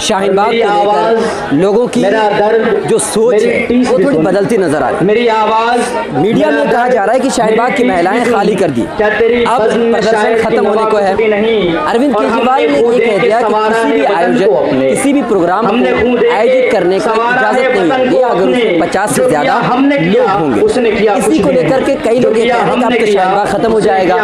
शाहीन बाग को लेकर लोगों की जो सोच है वो थोड़ी बदलती नजर आ रही है। मेरी आवाज मीडिया में कहा जा रहा है कि शाहीन बाग की महिलाएं खाली कर दी, अब प्रदर्शन खत्म होने को है। अरविंद केजरीवाल ने ये कह दिया कि किसी भी आयोजन, किसी भी प्रोग्राम को आयोजित करने की इजाजत नहीं होगी अगर उसमें 50 से ज्यादा लोग होंगे। इसी को लेकर के कई लोग ये कह रहे हैं कि अब तो शाहीन बाग खत्म हो जाएगा,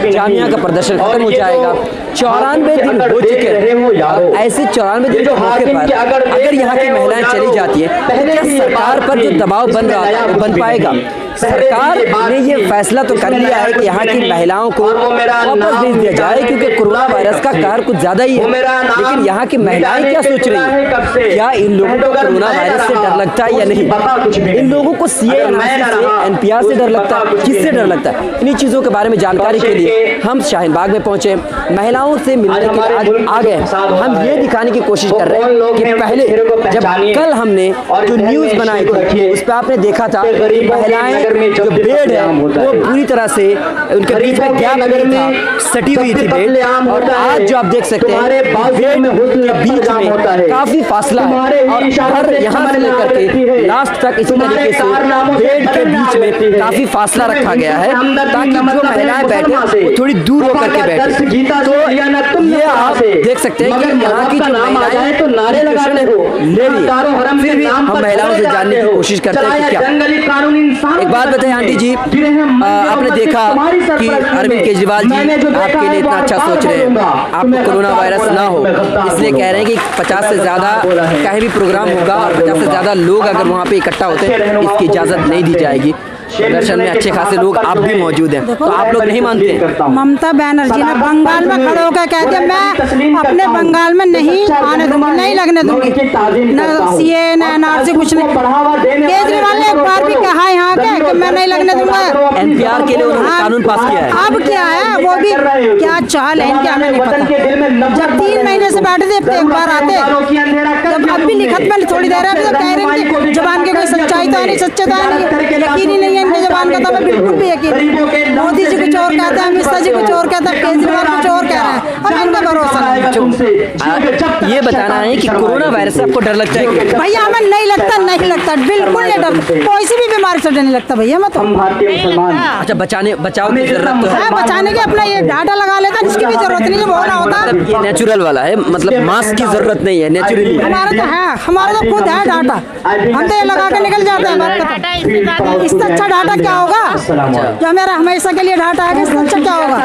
जामिया का प्रदर्शन खत्म हो जाएगा। 94 दिन हो चुके हैं, ऐसे 94 दिन के मौके पर अगर यहाँ की महिलाएं चली जाती है तो क्या सरकार पर जो दबाव बन रहा था वो बन पाएगा? सरकार ने ये फैसला तो कर लिया है कि यहाँ की महिलाओं को वापस भेज दिया जाए क्योंकि कोरोना वायरस का कहर कुछ ज्यादा ही है। लेकिन यहाँ की महिलाएं क्या सोच रही हैं? क्या इन लोगों को कोरोना वायरस से डर लगता है या नहीं? इन लोगों को सीए से, एनपीआर से डर लगता है, किससे डर लगता है? इन्हीं चीजों के बारे में जानकारी के लिए हम शाहीन बाग में पहुंचे, महिलाओं से मिलने के लिए आ गए। हम ये दिखाने की कोशिश कर रहे हैं कि पहले जब कल हमने जो न्यूज बनाई थी उस पर आपने देखा था महिलाएं जो बेड है वो पूरी तरह से उनके बीच में गैप था, सटी हुई थी बेड। और आज जो आप देख सकते हैं बेड के बीच में काफी फासला है और हर यहाँ से लेकर के लास्ट तक इसी तरीके से बेड के बीच में काफी फासला रखा गया है ताकि जो महिलाएं बैठे वो थोड़ी दूर होकर के बैठे। तो ये आप देख सकते हैं कि यहाँ की जो महिलाएं तो नारे ले रही है, फिर भी हम महिलाओं से जानने की कोशिश करते हैं कि क्या। एक बात बताएं आंटी जी, आपने देखा कि अरविंद केजरीवाल जी आपके लिए इतना अच्छा सोच रहे हैं, आपको कोरोना वायरस ना हो इसलिए कह रहे हैं कि 50 से ज्यादा कहीं भी प्रोग्राम होगा और 50 से ज्यादा लोग अगर वहाँ पे इकट्ठा होते हैं इसकी इजाजत नहीं दी जाएगी। प्रदर्शन में अच्छे खासे लोग आप भी मौजूद हैं, तो आप लोग नहीं मानते? ममता बनर्जी ने बंगाल में खड़े होकर कह दिया मैं अपने बंगाल में नहीं आने दूंगी, नहीं लगने दूंगी, न सीए न एनआरसी कुछ नहीं। केजरीवाल ने एक बार भी कहा यहाँ के कि मैं नहीं लगने दूंगा। एनपीआर के लिए उन्होंने कानून पास किया है, अब क्या है वो भी क्या चाल है इनके हमें नहीं पता। जब 3 महीने से बैठे थे एक बार आते, जब अब भी लिखत में थोड़ी देर है तो कह रहे हैं जबान की कोई सच्चाई तो है नहीं, सच्चे तो है नहीं, यकीन ही नहीं है इनकी जबान का, तो हमें बिल्कुल भी यकीन। मोदी जी कुछ और कहते हैं, अमित शाह जी कुछ और कहते हैं, केजरीवाल कुछ और कह रहे हैं, अब इनका भरोसा नहीं। ये बताना है कि कोरोना वायरस से आपको डर लगता है? भैया हमें नहीं लगता, नहीं लगता, बिल्कुल नहीं डर, कोई सी भी बीमारी से नहीं लगता भैया मैं तो। अच्छा, बचाव की जरूरत तो है, बचाने के अपना ये डाटा लगा लेता है, जिसकी भी जरूरत नहीं है वो ना होता। ये नेचुरल वाला है, मतलब मास्क की जरूरत नहीं है, नेचुरली हमारा तो है, हमारा तो खुद है डाटा, हम तो ये लगा के निकल जाते हैं। इससे अच्छा डाटा क्या होगा जो मेरा हमेशा के लिए डाटा है, इससे अच्छा क्या होगा?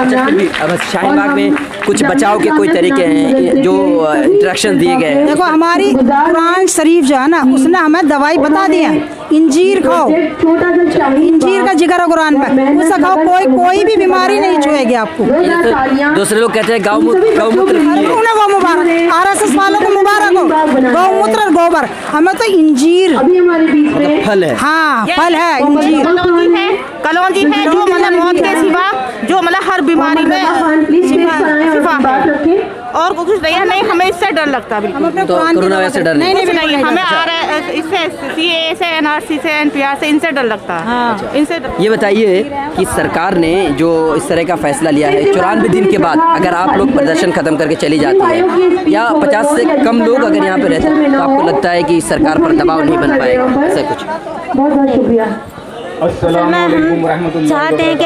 अब शाहीन बाग में कुछ बचाव के कोई तरीके हैं जो इंस्ट्रक्शन दिए गए हैं? देखो हमारी कुरान शरीफ जो है ना उसने हमें दवाई बता दी है, इंजीर खाओ, इंजीर का जिक्र है कुरान में, उससे खाओ, कोई भी बीमारी नहीं छुएगी आपको। दूसरे लोग कहते हैं गौमूत्र वो मुबारक, आरएसएस वालों को मुबारक हो, गौमूत्र और गोबर, हमें तो इंजीर फल है, हाँ फल है इंजीर, कलौंजी है जो मतलब मौत के सिवा जो मतलब हर बीमारी में शिफा है और कुछ नहीं। नहीं हमें इससे डर लगता बिल्कुल, तो कोरोना वायरस से डर नहीं? नहीं हमें इससे सीए से एनआरसी से एनपीआर से इनसे डर लगता है, इनसे। ये बताइए कि सरकार ने जो इस तरह का फैसला लिया है 94 दिन के बाद अगर आप लोग प्रदर्शन खत्म करके चली जाती है या 50 से कम लोग अगर यहाँ पे रहते हैं तो आपको लगता है कि सरकार पर दबाव नहीं बन पाएगा? ऐसा कुछ बहुत बहुत शुक्रिया। हम चाहते हैं कि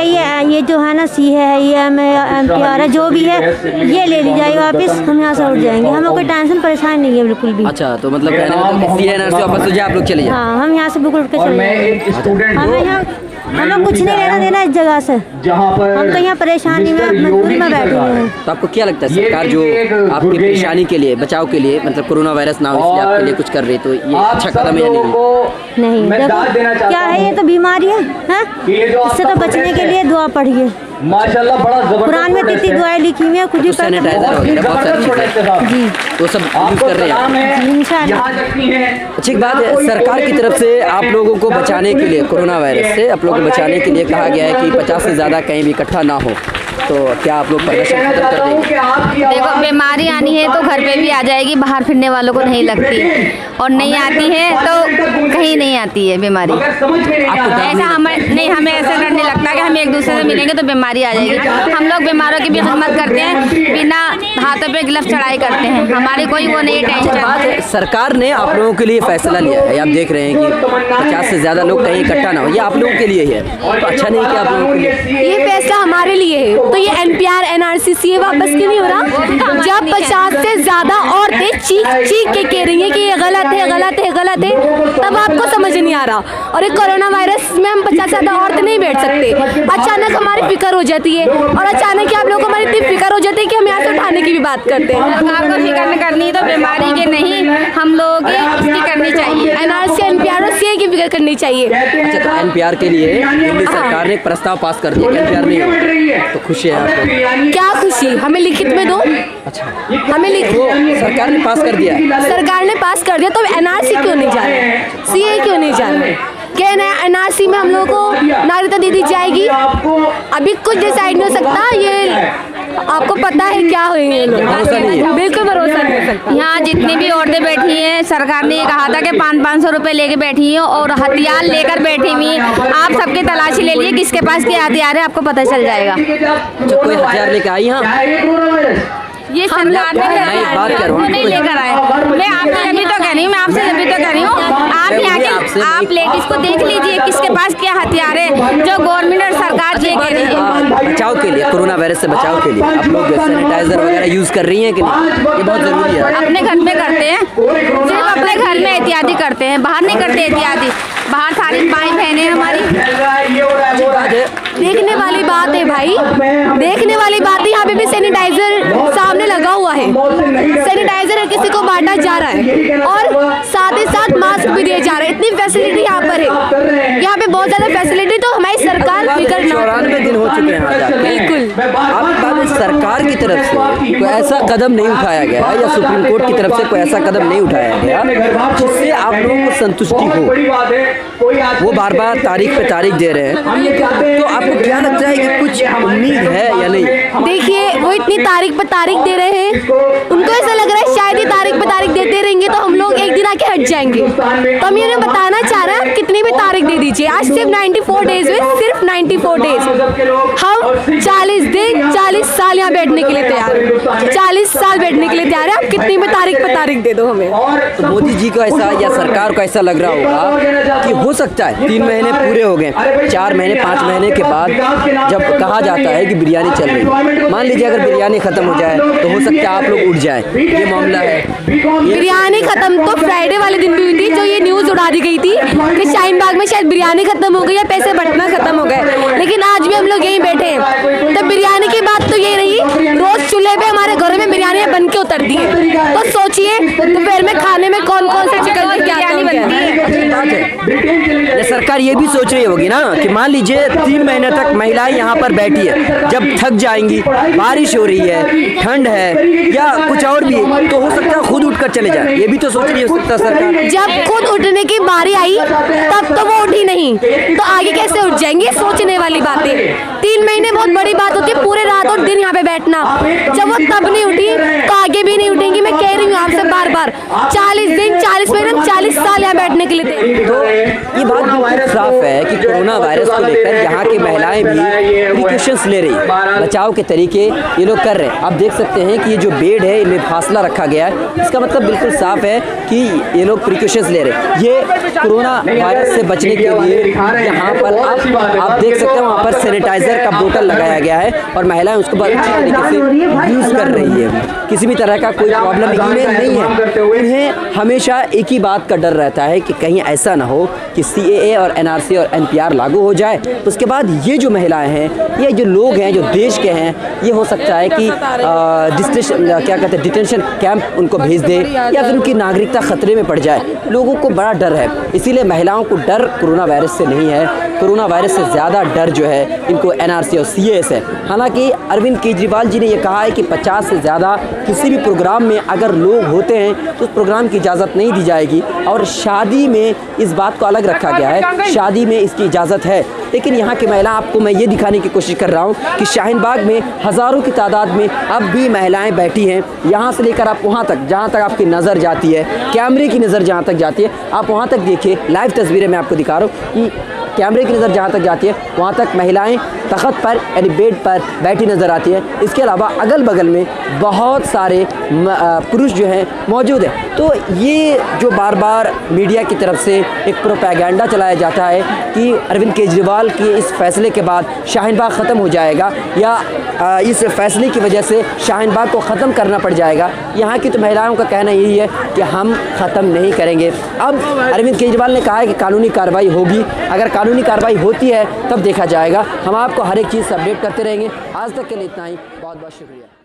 ये जो है ना सी है, ये एमपीआर है, जो भी है ये ले ली जाए वापस, हम यहाँ से उठ जाएंगे, हमें कोई टेंशन परेशानी नहीं है बिल्कुल भी। अच्छा, तो मतलब वापस हो जाए, आप लोग चले जाए? हाँ, हम यहाँ से बिल्कुल उठ के चले जाएंगे, हमें कुछ नहीं लेना देना इस जगह से, हम तो यहाँ परेशानी में मजबूरी में बैठे हुए हैं। तो आपको क्या लगता है सरकार जो आपकी परेशानी के लिए, बचाव के लिए, मतलब कोरोना वायरस ना हो इसलिए आपके लिए कुछ कर रही, तो ये अच्छा कदम है या नहीं? देखो क्या है, ये तो बीमारी है, इससे तो बचने के लिए दुआ पढ़िए, माशाल्लाह बड़ा जबरदस्त कुरान में कितनी दुआएं लिखी हुई है, खुद ही सैनिटाइजर वगैरह बहुत सारी जी तो सब यूज कर रहे हैं इंशाल्लाह। अच्छी बात है। सरकार की तरफ से आप लोगों को बचाने के लिए, कोरोना वायरस से आप लोगों को बचाने के लिए कहा गया है कि 50 से ज़्यादा कहीं भी इकट्ठा ना हो, तो क्या आप लोग प्रदर्शन खत्म कर देंगे? देखो बीमारी आनी है तो घर पे भी आ जाएगी, बाहर फिरने वालों को नहीं लगती, और नहीं आती है तो कहीं नहीं आती है बीमारी। ऐसा हमें ऐसा डर नहीं लगता कि हम एक दूसरे से मिलेंगे तो बीमारी बीमारी आ जाएगी। हम लोग बीमारों की भी खिदमत करते हैं, बिना हाथों पे ग्लव्स चढ़ाई करते हैं, हमारी कोई वो नहीं टेंशन। सरकार ने आप लोगों के लिए फैसला लिया है, आप देख रहे हैं कि 50 से ज़्यादा लोग कहीं इकट्ठा ना हो, ये आप लोगों के लिए ही है, तो अच्छा नहीं क्या आप लोगों के लिए? ये फैसला हमारे लिए है, तो ये NPR NRC CA वापस क्यों नहीं हो रहा? जब 50 से ज़्यादा औरतें चीख चीख के कह रही हैं कि ये गलत है, गलत है, गलत है, तब आपको समझ नहीं आ रहा। और ये कोरोना वायरस में हम 50 से ज़्यादा औरतें नहीं बैठ सकते। अचानक हमारी फिक्र हो जाती है, और अचानक आप लोगों को हमारी इतनी फिक्र हो जाती है कि हम यहाँ से उठाने की भी बात करते हैं। सरकार को फिक्र नहीं करनी तो बीमारी के नहीं, हम लोगों की इसकी करनी चाहिए। NRC NPR और CA की फिक्र करनी चाहिए। अच्छा, तो NPR के लिए दिल्ली सरकार ने एक प्रस्ताव पास कर दिया, NPR नहीं हो, तो खुशी है आपको? क्या खुशी, हमें लिखित में दो। अच्छा, हमें लिखित, सरकार ने पास कर दिया, सरकार ने पास कर दिया, तो NRC क्यों नहीं जा रहे, CA क्यों नहीं जा रहे? कहना है NRC में हम लोगों को नागरिकता दे दी जाएगी, अभी कुछ डिसाइड नहीं हो सकता, ये आपको पता है क्या हुई है, भरोसा नहीं है, बिल्कुल भरोसा नहीं हो सकता। यहाँ जितनी भी औरतें बैठी हैं, सरकार ने ये कहा था कि 500-500 रुपए लेके बैठी हैं और हथियार लेकर बैठी हुई। आप सबकी तलाशी ले लिए, किसके पास क्या हथियार है आपको पता चल जाएगा। जो कोई हथियार लेके आई यहाँ, ये सरकार ने बात कर रहा हूँ, नहीं लेकर आए। मैं आपसे अभी तो कह रही हूँ, मैं आपसे अभी तो कह रही हूँ, आप यहाँ के आप लेडीज को देख लीजिए किसके पास क्या हथियार है, जो गवर्नमेंट और सरकार ये कह रही है। बचाव के लिए, कोरोना वायरस से बचाव के लिए आप लोग सैनिटाइजर वगैरह यूज कर रही हैं कि नहीं? ये बहुत जरूरी है। अपने घर में करते हैं, सिर्फ अपने घर में एहतियाती करते हैं, बाहर नहीं करते एहतियाती। बाहर सारी माई बहनें हमारी। देखने वाली बात है भाई, देखने वाली बात है, यहाँ पे भी सैनिटाइजर सामने लगा हुआ है, सैनिटाइजर किसी को बांटा जा रहा है और साथ ही साथ मास्क भी दिए जा रहे हैं। इतनी फैसिलिटी यहाँ पर है, यहाँ पे बहुत ज्यादा फैसिलिटी, तो हमारी सरकार फिक्र ना। 94 दिन हो चुके हैं, बिल्कुल। आप सरकार की तरफ से कोई ऐसा कदम नहीं उठाया गया या सुप्रीम कोर्ट की तरफ से कोई ऐसा कदम नहीं उठाया गया जिससे आप लोगों को संतुष्टि हो। वो बार बार तारीख पे तारीख दे रहे हैं, तो आपको क्या लगता है कि कुछ उम्मीद है या नहीं? देखिए, वो इतनी तारीख पे तारीख दे रहे हैं, उनको ऐसा लग रहा है शायद ही तारीख पे तारीख देते रहेंगे तो हम लोग एक दिन आके हट जाएंगे। तो हम ये बताना चाह रहे हैं, कितनी भी तारीख दे दीजिए, आज सिर्फ 94 डेज हुए, सिर्फ 94 डेज। हम 40 दिन 40 साल यहाँ बैठने के लिए तैयार हैं, 40 साल बैठने के लिए तैयार है। आप कितनी भी तारीख पे तारीख दे दो हमें। तो मोदी जी को ऐसा या सरकार को ऐसा लग रहा होगा कि हो सकता है 3 महीने पूरे हो गए, 4 महीने 5 महीने के बाद जब कहा जाता है कि बिरयानी चल रही है, मान लीजिए अगर बिरयानी खत्म हो जाए तो हो सकता है आप लोग उठ जाए, ये मामला है। बिरयानी खत्म तो फ्राइडे वाले दिन भी हुई थी, जो ये न्यूज उड़ा दी गई थी कि शाहीन बाग में शायद बिरयानी खत्म हो गई या पैसे बंटना खत्म हो गए, लेकिन आज भी हम लोग यहीं बैठे हैं। तो बिरयानी की बात तो ये रही, रोज चूल्हे पे हमारे घरों में बिरयानी बन के उतरती है, तो सोचिए दोपहर में खाने में कौन कौन से चिकन की बिरयानी बनती है। सरकार ये भी सोच रही होगी ना कि मान लीजिए 3 महीने तक महिलाएं यहाँ पर बैठी है, जब थक जाएंगी, बारिश हो रही है, ठंड है या कुछ और भी, तो हो सकता है खुद उठकर चले जाए, ये भी तो सोच रही हो सकता है सरकार। जब खुद उठने की बारी आई तब तो वो उठी नहीं, तो आगे कैसे उठ जाएंगे? सोचने वाली बातें। 3 महीने बहुत बड़ी बात होती है, पूरे रात और दिन यहाँ पे बैठना। जब वो तब नहीं उठी तो आगे भी नहीं उठेंगी। मैं कह रही हूँ आपसे बार बार, 40 दिन 40 महीने 40 साल यहाँ बैठने के लिए थे। तो ये बात बिल्कुल साफ है कि कोरोना वायरस को लेकर यहाँ की महिलाएं भी प्रिकॉशंस ले रही है, बचाव के तरीके ये लोग कर रहे हैं। आप देख सकते हैं कि ये जो बेड है इनमें फासला रखा गया है, इसका मतलब बिल्कुल साफ है कि ये लोग प्रिकॉशंस ले रहे हैं। ये कोरोना वायरस से बचने के लिए यहाँ पर आप देख सकते हैं वहाँ पर सैनिटाइजर का बोतल लगाया गया है और महिलाएं उसको बहुत अच्छी तरीके से यूज़ कर रही है। किसी भी तरह का कोई प्रॉब्लम इनमें नहीं है। इन्हें हमेशा एक ही बात का डर रहता है कि कहीं ऐसा ना हो कि CAA और NRC और NPR लागू हो जाए, तो उसके बाद ये जो महिलाएं हैं, ये जो लोग हैं जो देश के हैं, ये हो सकता है कि क्या कहते हैं डिटेंशन कैंप उनको भेज दे या फिर उनकी नागरिकता खतरे में पड़ जाए। लोगों को बड़ा डर है, इसीलिए महिलाओं को डर कोरोना वायरस से नहीं है, कोरोना वायरस से ज़्यादा डर जो है इनको NRC और CAA से। हालांकि अरविंद केजरीवाल जी ने यह कहा है कि 50 से ज़्यादा किसी भी प्रोग्राम में अगर लोग होते हैं तो उस प्रोग्राम की इजाज़त नहीं दी जाएगी, और शादी में इस बात को अलग रखा गया है, शादी में इसकी इजाज़त है। लेकिन यहाँ की महिला, आपको मैं ये दिखाने की कोशिश कर रहा हूँ कि शाहीन बाग में हज़ारों की तादाद में अब भी महिलाएं बैठी हैं। यहाँ से लेकर आप वहाँ तक, जहाँ तक आपकी नज़र जाती है, कैमरे की नज़र जहाँ तक जाती है, आप वहाँ तक देखिए। लाइव तस्वीरें मैं आपको दिखा रहा हूँ कि कैमरे की नज़र जहाँ तक जाती है वहाँ तक महिलाएं तख़्त पर यानी बेड पर बैठी नज़र आती है। इसके अलावा अगल बगल में बहुत सारे पुरुष जो हैं मौजूद हैं। तो ये जो बार बार मीडिया की तरफ से एक प्रोपेगेंडा चलाया जाता है कि अरविंद केजरीवाल के इस फैसले के बाद शाहीन बाग ख़त्म हो जाएगा या इस फैसले की वजह से शाहीन बाग को ख़त्म करना पड़ जाएगा, यहाँ की तो महिलाओं का कहना यही है कि हम ख़त्म नहीं करेंगे। अब अरविंद केजरीवाल ने कहा है कि कानूनी कार्रवाई होगी, अगर कानूनी कार्रवाई होती है तब देखा जाएगा। हम आपको हर एक चीज़ से अपडेट करते रहेंगे। आज तक के लिए इतना ही, बहुत बहुत शुक्रिया।